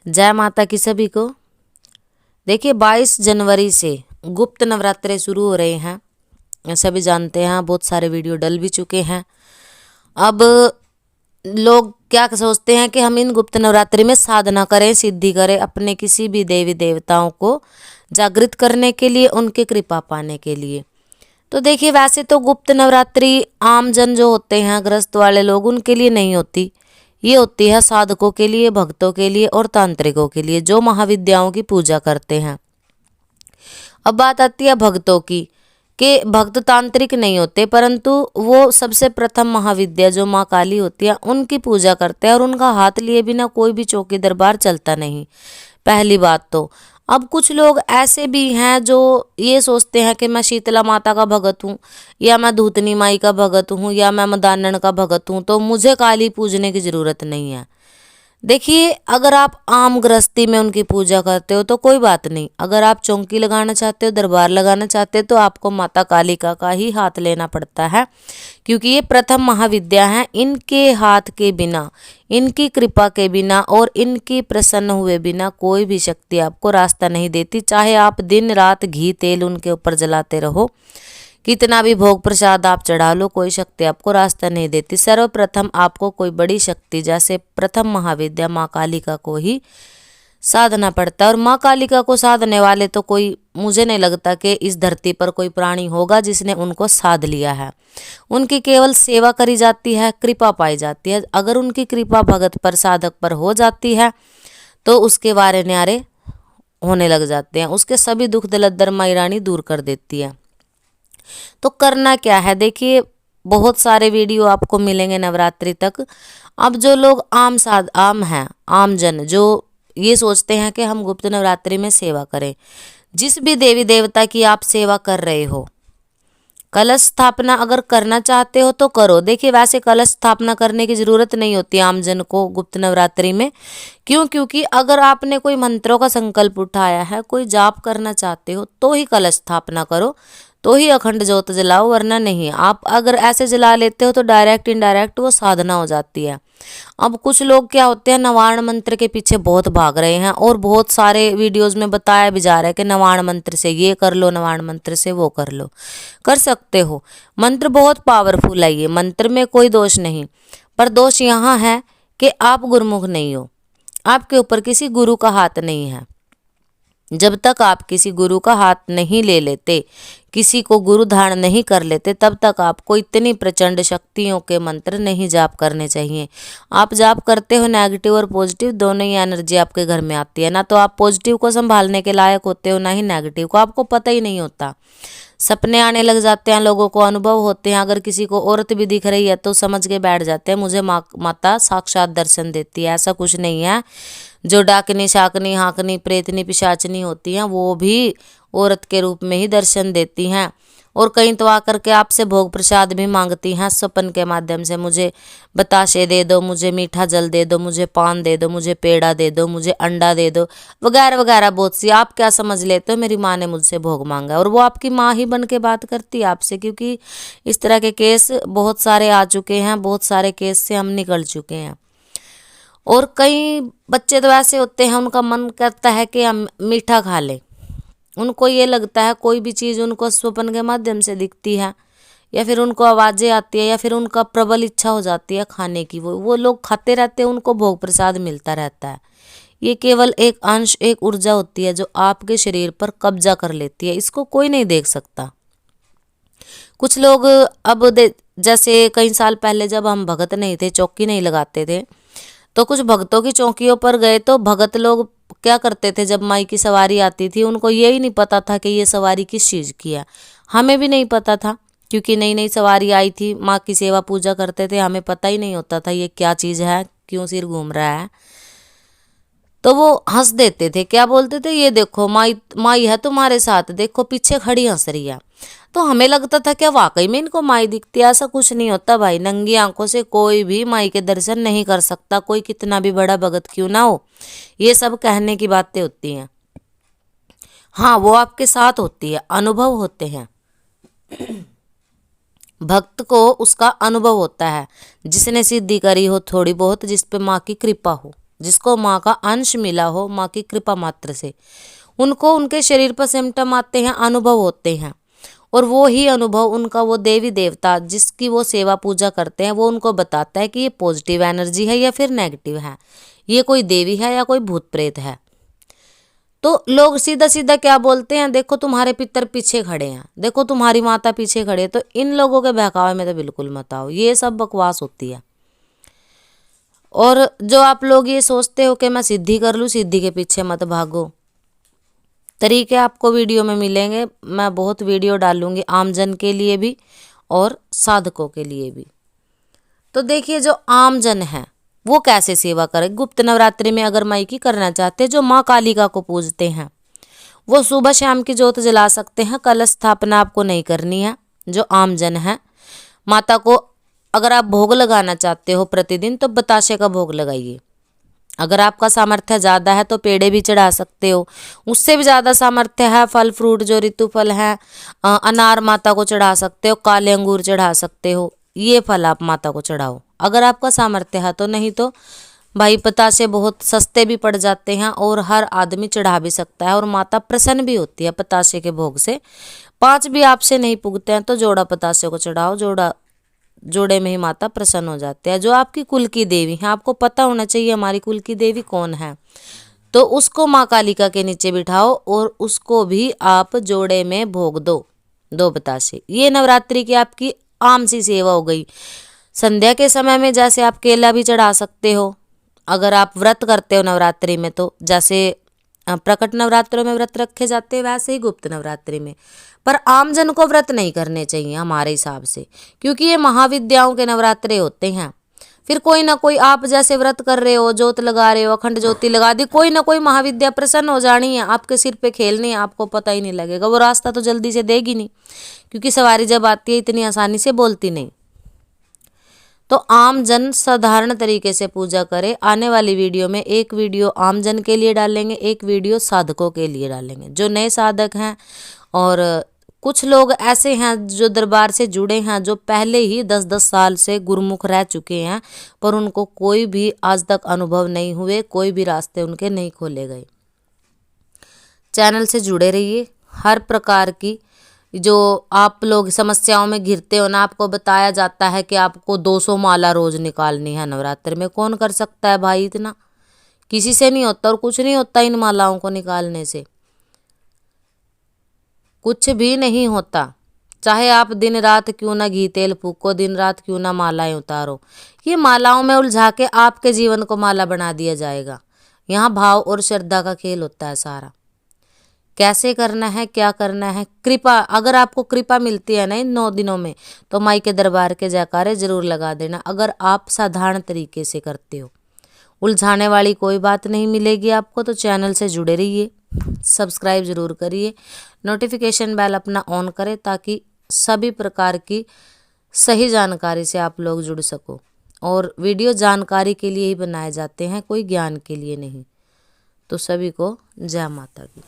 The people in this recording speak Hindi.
जय माता की सभी को। देखिए 22 जनवरी से गुप्त नवरात्रे शुरू हो रहे हैं, सभी जानते हैं। बहुत सारे वीडियो डल भी चुके हैं। अब लोग क्या सोचते हैं कि हम इन गुप्त नवरात्रि में साधना करें, सिद्धि करें, अपने किसी भी देवी देवताओं को जागृत करने के लिए, उनकी कृपा पाने के लिए। तो देखिए वैसे तो गुप्त नवरात्रि आम जन जो होते हैं, गृहस्थ वाले लोग, उनके लिए नहीं होती। ये होती है साधकों के लिए, भक्तों के लिए और तांत्रिकों के लिए, जो महाविद्याओं की पूजा करते हैं। अब बात आती है भक्तों की, कि भक्त तांत्रिक नहीं होते, परंतु वो सबसे प्रथम महाविद्या जो माँ काली होती है उनकी पूजा करते हैं, और उनका हाथ लिए बिना कोई भी चौकी दरबार चलता नहीं। पहली बात तो अब कुछ लोग ऐसे भी हैं जो ये सोचते हैं कि मैं शीतला माता का भगत हूँ, या मैं धूतनी माई का भगत हूँ, या मैं मदानन का भगत हूँ, तो मुझे काली पूजने की जरूरत नहीं है। देखिए अगर आप आम गृहस्थी में उनकी पूजा करते हो तो कोई बात नहीं। अगर आप चौकी लगाना चाहते हो, दरबार लगाना चाहते हो, तो आपको माता कालिका का ही हाथ लेना पड़ता है, क्योंकि ये प्रथम महाविद्या है। इनके हाथ के बिना, इनकी कृपा के बिना और इनकी प्रसन्न हुए बिना कोई भी शक्ति आपको रास्ता नहीं देती। चाहे आप दिन रात घी तेल उनके ऊपर जलाते रहो, कितना भी भोग प्रसाद आप चढ़ा लो, कोई शक्ति आपको रास्ता नहीं देती। सर्वप्रथम आपको कोई बड़ी शक्ति जैसे प्रथम महाविद्या माँ कालिका को ही साधना पड़ता है। और माँ कालिका को साधने वाले तो कोई, मुझे नहीं लगता कि इस धरती पर कोई प्राणी होगा जिसने उनको साध लिया है। उनकी केवल सेवा करी जाती है, कृपा पाई जाती है। अगर उनकी कृपा भगत पर, साधक पर हो जाती है तो उसके वारे न्यारे होने लग जाते हैं, उसके सभी दुख दलदर माई रानी दूर कर देती है। तो करना क्या है, देखिए बहुत सारे वीडियो आपको मिलेंगे नवरात्रि तक। अब जो लोग आम हैं, आम जन जो ये सोचते हैं कि हम गुप्त नवरात्रि में सेवा करें, जिस भी देवी देवता की आप सेवा कर रहे हो, कलश स्थापना अगर करना चाहते हो तो करो। देखिए वैसे कलश स्थापना करने की जरूरत नहीं होती आम जन को गुप्त नवरात्रि में। क्यों? क्योंकि अगर आपने कोई मंत्रों का संकल्प उठाया है, कोई जाप करना चाहते हो, तो ही कलश स्थापना करो, तो ही अखंड ज्योत जलाओ, वरना नहीं। आप अगर ऐसे जला लेते हो तो डायरेक्ट इनडायरेक्ट वो साधना हो जाती है। अब कुछ लोग क्या होते हैं, नवाण मंत्र के पीछे बहुत भाग रहे हैं, और बहुत सारे वीडियोस में बताया भी जा रहा है कि नवाण मंत्र से ये कर लो, नवाण मंत्र से वो कर लो। कर सकते हो, मंत्र बहुत पावरफुल है, ये मंत्र में कोई दोष नहीं। पर दोष यहाँ है कि आप गुरुमुख नहीं हो, आपके ऊपर किसी गुरु का हाथ नहीं है। जब तक आप किसी गुरु का हाथ नहीं ले लेते, किसी को गुरु धारण नहीं कर लेते, तब तक आपको इतनी प्रचंड शक्तियों के मंत्र नहीं जाप करने चाहिए। आप जाप करते हो, नेगेटिव और पॉजिटिव दोनों ही एनर्जी आपके घर में आती है। ना तो आप पॉजिटिव को संभालने के लायक होते हो, ना ही नेगेटिव को, आपको पता ही नहीं होता। सपने आने लग जाते हैं, लोगों को अनुभव होते हैं। अगर किसी को औरत भी दिख रही है तो समझ के बैठ जाते हैं मुझे माता साक्षात दर्शन देती है। ऐसा कुछ नहीं है। जो डाकनी, शाकनी, हाकनी, प्रेतनी, पिशाचनी होती हैं वो भी औरत के रूप में ही दर्शन देती हैं। और कहीं तो आकर के आपसे भोग प्रसाद भी मांगती हैं स्वप्न के माध्यम से। मुझे बताशे दे दो, मुझे मीठा जल दे दो, मुझे पान दे दो, मुझे पेड़ा दे दो, मुझे अंडा दे दो, वगैरह वगैरह बहुत सी। आप क्या समझ लेते हो मेरी माँ ने मुझसे भोग मांगा, और वो आपकी माँ ही बन के बात करती है आपसे, क्योंकि इस तरह के केस बहुत सारे आ चुके हैं, बहुत सारे केस से हम निकल चुके हैं। और कई बच्चे तो ऐसे होते हैं, उनका मन करता है कि हम मीठा खा लें। उनको ये लगता है कोई भी चीज़ उनको स्वप्न के माध्यम से दिखती है, या फिर उनको आवाज़ें आती है, या फिर उनका प्रबल इच्छा हो जाती है खाने की, वो लोग खाते रहते हैं, उनको भोग प्रसाद मिलता रहता है। ये केवल एक अंश, एक ऊर्जा होती है जो आपके शरीर पर कब्जा कर लेती है। इसको कोई नहीं देख सकता। कुछ लोग अब जैसे कई साल पहले जब हम भगत नहीं थे, चौकी नहीं लगाते थे, तो कुछ भक्तों की चौकियों पर गए तो भगत लोग क्या करते थे, जब माई की सवारी आती थी उनको यही नहीं पता था कि ये सवारी किस चीज़ की है। हमें भी नहीं पता था, क्योंकि नई नई सवारी आई थी, माँ की सेवा पूजा करते थे, हमें पता ही नहीं होता था ये क्या चीज़ है, क्यों सिर घूम रहा है। तो वो हंस देते थे, क्या बोलते थे, ये देखो माई, माई है तुम्हारे साथ, देखो पीछे खड़ी हंस रही है। तो हमें लगता था क्या वाकई में इनको माई दिखती है? ऐसा कुछ नहीं होता भाई। नंगी आंखों से कोई भी माई के दर्शन नहीं कर सकता, कोई कितना भी बड़ा भगत क्यों ना हो। ये सब कहने की बातें होती हैं। हाँ, वो आपके साथ होती है, अनुभव होते हैं। भक्त को उसका अनुभव होता है, जिसने सिद्धि करी हो थोड़ी बहुत, जिस पे माँ की कृपा हो, जिसको माँ का अंश मिला हो, माँ की कृपा मात्र से, उनको उनके शरीर पर सिम्टम आते हैं, अनुभव होते हैं, और वो ही अनुभव उनका वो देवी देवता जिसकी वो सेवा पूजा करते हैं वो उनको बताता है कि ये पॉजिटिव एनर्जी है या फिर नेगेटिव है, ये कोई देवी है या कोई भूत प्रेत है। तो लोग सीधा सीधा क्या बोलते हैं, देखो तुम्हारे पितर पीछे खड़े हैं, देखो तुम्हारी माता पीछे खड़े हैं। तो इन लोगों के बहकावे में तो बिल्कुल मत आओ, ये सब बकवास होती है। और जो आप लोग ये सोचते हो कि मैं सिद्धि कर लूँ, सिद्धि के पीछे मत भागो। तरीके आपको वीडियो में मिलेंगे, मैं बहुत वीडियो डालूंगी आमजन के लिए भी और साधकों के लिए भी। तो देखिए, जो आमजन है वो कैसे सेवा करे। गुप्त नवरात्रि में अगर माई की करना चाहते हैं, जो माँ कालिका को पूजते हैं, वो सुबह शाम की जोत जला सकते हैं, कलश स्थापना आपको नहीं करनी है। जो आमजन है, माता को अगर आप भोग लगाना चाहते हो प्रतिदिन, तो बताशे का भोग लगाइए। अगर आपका सामर्थ्य ज़्यादा है तो पेड़े भी चढ़ा सकते हो, उससे भी ज़्यादा सामर्थ्य है फल फ्रूट जो ऋतु फल है, अनार माता को चढ़ा सकते हो, काले अंगूर चढ़ा सकते हो, ये फल आप माता को चढ़ाओ अगर आपका सामर्थ्य है तो। नहीं तो भाई बताशे बहुत सस्ते भी पड़ जाते हैं और हर आदमी चढ़ा भी सकता है, और माता प्रसन्न भी होती है बताशे के भोग से। 5 भी आपसे नहीं पुगते हैं तो जोड़ा बताशे को चढ़ाओ, जोड़े में ही माता प्रसन्न हो जाते हैं। जो आपकी कुल की देवी है, आपको पता होना चाहिए हमारी कुल की देवी कौन है, तो उसको माँ कालिका के नीचे बिठाओ और उसको भी आप जोड़े में भोग दो, 2 बताशे। ये नवरात्रि की आपकी आम सी सेवा हो गई। संध्या के समय में जैसे आप केला भी चढ़ा सकते हो अगर आप व्रत करते हो नवरात्रि में, तो जैसे प्रकट नवरात्रों में व्रत रखे जाते हैं वैसे ही गुप्त नवरात्रि में। पर आमजन को व्रत नहीं करने चाहिए हमारे हिसाब से, क्योंकि ये महाविद्याओं के नवरात्रे होते हैं। फिर कोई ना कोई, आप जैसे व्रत कर रहे हो, जोत लगा रहे हो, अखंड ज्योति लगा दी, कोई ना कोई महाविद्या प्रसन्न हो जानी है, आपके सिर पे खेलनी है, आपको पता ही नहीं लगेगा। वो रास्ता तो जल्दी से देगी नहीं, क्योंकि सवारी जब आती है इतनी आसानी से बोलती नहीं। तो आम जन साधारण तरीके से पूजा करे। आने वाली वीडियो में एक वीडियो आम जन के लिए डालेंगे, एक वीडियो साधकों के लिए डालेंगे, जो नए साधक हैं। और कुछ लोग ऐसे हैं जो दरबार से जुड़े हैं, जो पहले ही 10-10 साल से गुरुमुख रह चुके हैं, पर उनको कोई भी आज तक अनुभव नहीं हुए, कोई भी रास्ते उनके नहीं खोले गए। चैनल से जुड़े रहिए। हर प्रकार की जो आप लोग समस्याओं में घिरते हो ना, आपको बताया जाता है कि आपको 200 माला रोज निकालनी है नवरात्र में। कौन कर सकता है भाई इतना, किसी से नहीं होता, और कुछ नहीं होता इन मालाओं को निकालने से, कुछ भी नहीं होता। चाहे आप दिन रात क्यों ना घी तेल फूको, दिन रात क्यों ना मालाएं उतारो, ये मालाओं में उलझा के आपके जीवन को माला बना दिया जाएगा। यहाँ भाव और श्रद्धा का खेल होता है सारा। कैसे करना है, क्या करना है, कृपा, अगर आपको कृपा मिलती है ना इन 9 दिनों में, तो माई के दरबार के जयकारे जरूर लगा देना। अगर आप साधारण तरीके से करते हो, उलझाने वाली कोई बात नहीं मिलेगी आपको। तो चैनल से जुड़े रहिए, सब्सक्राइब जरूर करिए, नोटिफिकेशन बेल अपना ऑन करें, ताकि सभी प्रकार की सही जानकारी से आप लोग जुड़ सको। और वीडियो जानकारी के लिए ही बनाए जाते हैं, कोई ज्ञान के लिए नहीं। तो सभी को जय माता की।